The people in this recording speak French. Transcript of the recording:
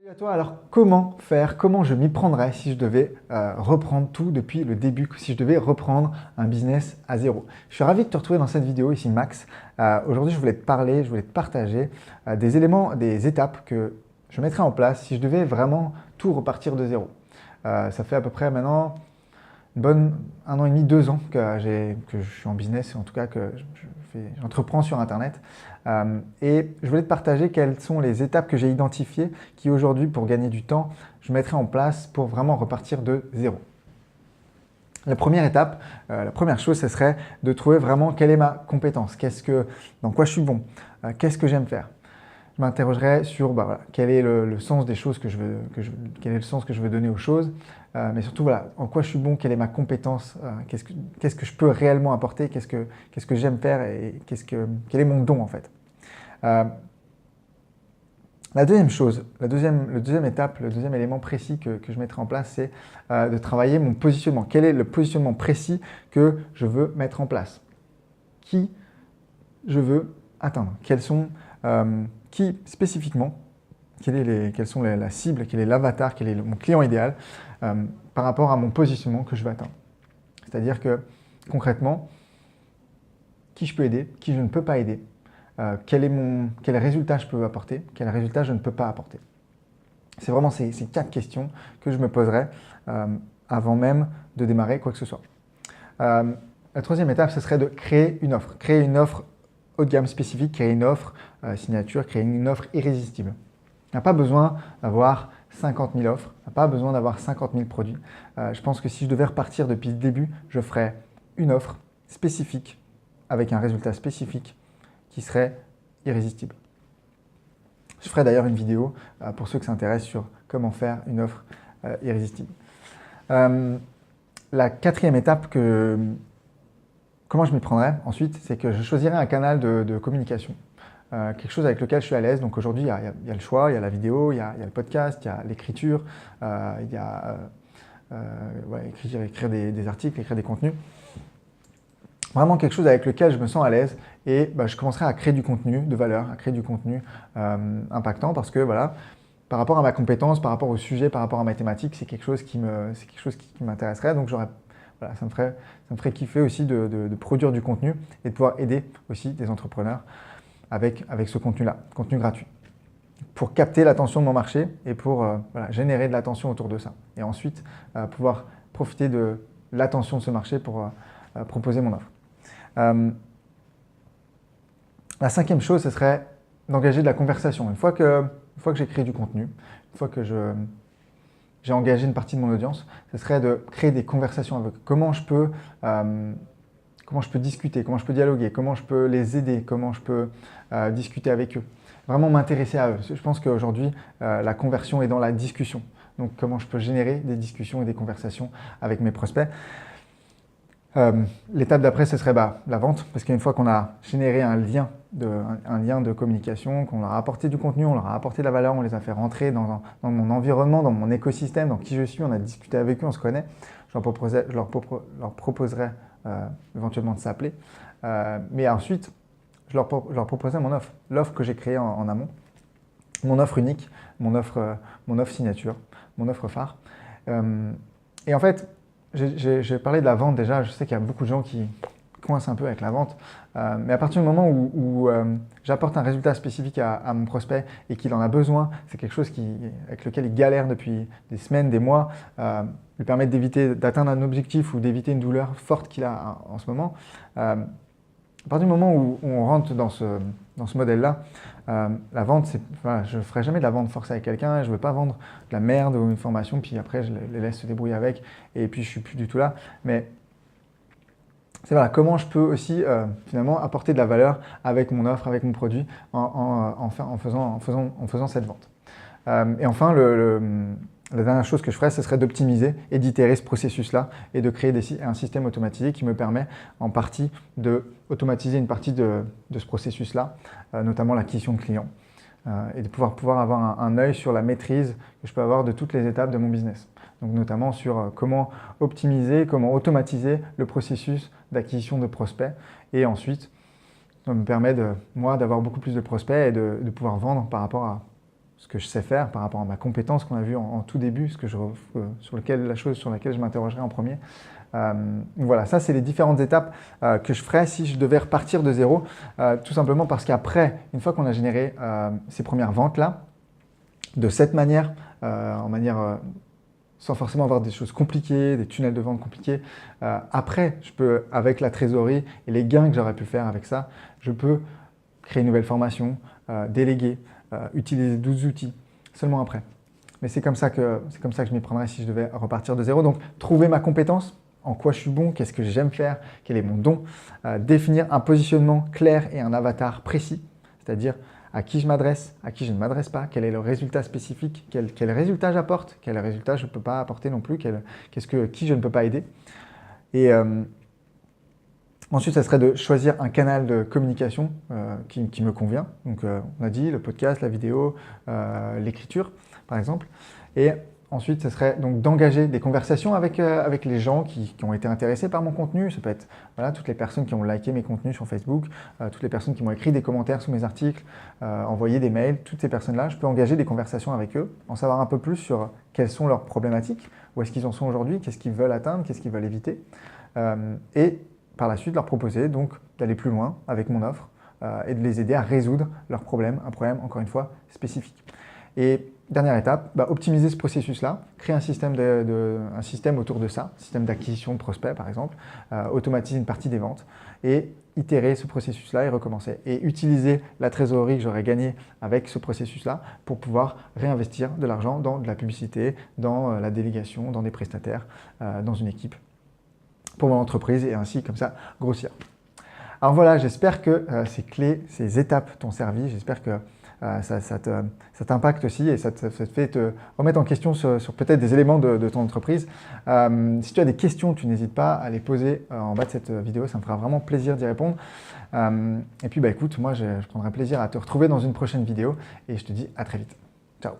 Salut à toi, alors comment faire, comment je m'y prendrais si je devais reprendre tout depuis le début, si je devais reprendre un business à zéro. Je suis ravi de te retrouver dans cette vidéo, ici Max. Aujourd'hui je voulais te parler, je voulais te partager des éléments, des étapes que je mettrais en place si je devais vraiment tout repartir de zéro. Ça fait à peu près maintenant une bonne 1 an et demi, 2 ans que je suis en business, en tout cas que j'entreprends sur Internet. Et je voulais te partager quelles sont les étapes que j'ai identifiées qui aujourd'hui, pour gagner du temps, je mettrai en place pour vraiment repartir de zéro. La première étape, la première chose, ce serait de trouver vraiment quelle est ma compétence, dans quoi je suis bon, qu'est-ce que j'aime faire. Je m'interrogerai sur voilà, quel est le sens des choses quel est le sens que je veux donner aux choses, mais surtout voilà, en quoi je suis bon, quelle est ma compétence, qu'est-ce que je peux réellement apporter, qu'est-ce que j'aime faire et quel est mon don en fait. La deuxième chose, le deuxième étape, le deuxième élément précis que je mettrai en place, c'est de travailler mon positionnement. Quel est le positionnement précis que je veux mettre en place? Qui je veux atteindre? Qui spécifiquement, quelles sont la cible, quel est l'avatar, quel est mon client idéal par rapport à mon positionnement que je veux atteindre. C'est-à-dire que concrètement, qui je peux aider, qui je ne peux pas aider, quel résultat je peux apporter, quel résultat je ne peux pas apporter. C'est vraiment ces 4 questions que je me poserai avant même de démarrer quoi que ce soit. La troisième étape, ce serait de créer une offre. Créer une offre haut de gamme spécifique, créer une offre signature, créer une offre irrésistible. On n'a pas besoin d'avoir 50 000 offres, on n'a pas besoin d'avoir 50 000 produits. Je pense que si je devais repartir depuis le début, je ferais une offre spécifique avec un résultat spécifique qui serait irrésistible. Je ferai d'ailleurs une vidéo pour ceux que ça intéresse sur comment faire une offre irrésistible. La quatrième étape, comment je m'y prendrais ensuite, c'est que je choisirais un canal de communication. Quelque chose avec lequel je suis à l'aise. Donc aujourd'hui, il y a le choix, il y a la vidéo, il y a le podcast, il y a l'écriture, il y a écrire des articles, écrire des contenus. Vraiment quelque chose avec lequel je me sens à l'aise et je commencerai à créer du contenu de valeur, à créer du contenu impactant parce que voilà, par rapport à ma compétence, par rapport au sujet, par rapport à ma thématique, c'est quelque chose qui m'intéresserait. Donc voilà, ça me ferait kiffer aussi de produire du contenu et de pouvoir aider aussi des entrepreneurs avec ce contenu-là, contenu gratuit, pour capter l'attention de mon marché et pour générer de l'attention autour de ça. Et ensuite, pouvoir profiter de l'attention de ce marché pour proposer mon offre. La cinquième chose, ce serait d'engager de la conversation. Une fois que j'ai créé du contenu, une fois que j'ai engagé une partie de mon audience, ce serait de créer des conversations avec eux. Comment je peux discuter, comment je peux dialoguer, comment je peux les aider, comment je peux discuter avec eux. Vraiment m'intéresser à eux. Je pense qu'aujourd'hui, la conversion est dans la discussion. Donc comment je peux générer des discussions et des conversations avec mes prospects. L'étape d'après, ce serait la vente, parce qu'une fois qu'on a généré un lien de communication, qu'on leur a apporté du contenu, on leur a apporté de la valeur, on les a fait rentrer dans mon environnement, dans mon écosystème, dans qui je suis, on a discuté avec eux, on se connaît, je leur proposerai éventuellement de s'appeler. Mais ensuite, je leur proposerai mon offre, l'offre que j'ai créée en amont, mon offre unique, mon offre signature, mon offre phare. Et en fait, j'ai parlé de la vente déjà, je sais qu'il y a beaucoup de gens qui coincent un peu avec la vente, mais à partir du moment où j'apporte un résultat spécifique à mon prospect et qu'il en a besoin, c'est quelque chose avec lequel il galère depuis des semaines, des mois, lui permettre d'atteindre un objectif ou d'éviter une douleur forte qu'il a en ce moment. À partir du moment où on rentre dans ce modèle-là, la vente, je ne ferai jamais de la vente forcée avec quelqu'un, je ne veux pas vendre de la merde ou une formation, puis après je les laisse se débrouiller avec, et puis je ne suis plus du tout là. Mais c'est comment je peux aussi finalement apporter de la valeur avec mon offre, avec mon produit, en faisant cette vente. Et enfin, la dernière chose que je ferais, ce serait d'optimiser et d'itérer ce processus-là et de créer un système automatisé qui me permet en partie d'automatiser une partie de ce processus-là, notamment l'acquisition de clients, et de pouvoir avoir un œil sur la maîtrise que je peux avoir de toutes les étapes de mon business. Donc notamment sur comment optimiser, comment automatiser le processus d'acquisition de prospects et ensuite, ça me permet moi d'avoir beaucoup plus de prospects et de pouvoir vendre par rapport ce que je sais faire, par rapport à ma compétence qu'on a vu en tout début, la chose sur laquelle je m'interrogerai en premier. Voilà, ça c'est les différentes étapes que je ferais si je devais repartir de zéro, tout simplement parce qu'après, une fois qu'on a généré ces premières ventes-là, de cette manière, sans forcément avoir des choses compliquées, des tunnels de vente compliqués, après, je peux, avec la trésorerie et les gains que j'aurais pu faire avec ça, je peux créer une nouvelle formation, déléguer, utiliser 12 outils, seulement après. Mais c'est comme ça que je m'y prendrais si je devais repartir de zéro. Donc, trouver ma compétence, en quoi je suis bon, qu'est-ce que j'aime faire, quel est mon don, définir un positionnement clair et un avatar précis, c'est-à-dire à qui je m'adresse, à qui je ne m'adresse pas, quel est le résultat spécifique, quel résultat j'apporte, quel résultat je ne peux pas apporter non plus, qui je ne peux pas aider. Et ensuite, ça serait de choisir un canal de communication qui me convient. Donc, on a dit le podcast, la vidéo, l'écriture, par exemple. Et ensuite, ce serait donc d'engager des conversations avec les gens qui ont été intéressés par mon contenu. Ça peut être voilà, toutes les personnes qui ont liké mes contenus sur Facebook, toutes les personnes qui m'ont écrit des commentaires sous mes articles, envoyé des mails, toutes ces personnes-là. Je peux engager des conversations avec eux, en savoir un peu plus sur quelles sont leurs problématiques, où est-ce qu'ils en sont aujourd'hui, qu'est-ce qu'ils veulent atteindre, qu'est-ce qu'ils veulent éviter. Et par la suite, leur proposer donc d'aller plus loin avec mon offre et de les aider à résoudre leurs problèmes, un problème, encore une fois, spécifique. Et dernière étape, optimiser ce processus-là, créer un système autour de ça, système d'acquisition de prospects par exemple, automatiser une partie des ventes et itérer ce processus-là et recommencer. Et utiliser la trésorerie que j'aurais gagnée avec ce processus-là pour pouvoir réinvestir de l'argent dans de la publicité, dans la délégation, dans des prestataires, dans une équipe pour mon entreprise et ainsi comme ça grossir. Alors voilà, j'espère que ces clés, ces étapes t'ont servi, j'espère que ça t'impacte aussi et ça te fait te remettre en question sur peut-être des éléments de ton entreprise. Si tu as des questions, tu n'hésites pas à les poser en bas de cette vidéo, ça me fera vraiment plaisir d'y répondre. Et puis écoute, moi je prendrai plaisir à te retrouver dans une prochaine vidéo et je te dis à très vite. Ciao.